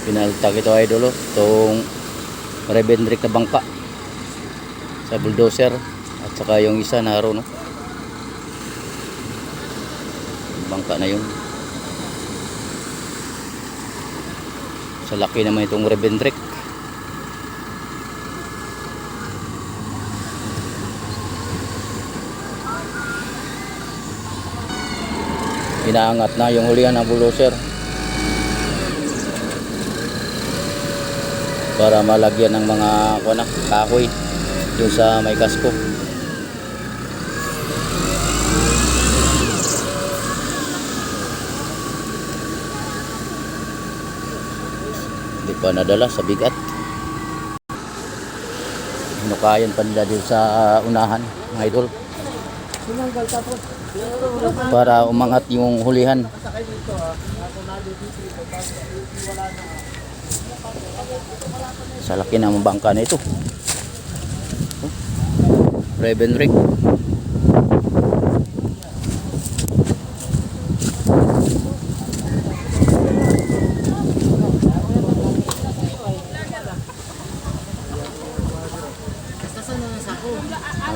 Pinaltag ito idol, oh. Itong Rebendrick na bangka sa bulldozer at saka yung isa naroon, no? Bangka na yun. Sa laki naman itong Rebendrick. Inaangat na yung hulihan ng bulldozer para malagyan ng mga kahoy yung sa may kasko. Hindi pa nadala sa bigat. Hinukayan pa nila dito sa unahan, mga idol, para umangat yung hulihan. Sa laki ng bangka na ito, Rebendrick.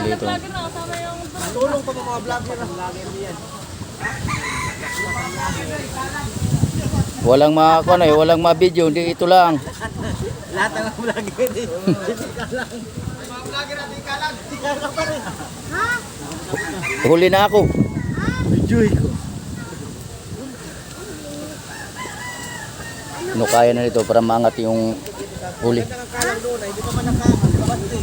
Dito. Tulong pa mga vlogger yan. Walang walang ma-video, hindi ito lang. Lahat ng vlogger din. Mga vlogger natin kalag. Tika pa rin. Ha? Huli na ako. Enjoy ko. Kaya na nito para maangat yung huli. Hindi pa man nakakabante.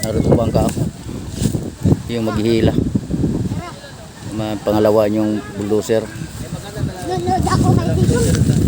Naroon sa bangka ako. Yung maghihila. Pangalawa yung bulldozer. Nanood ako kay Tito.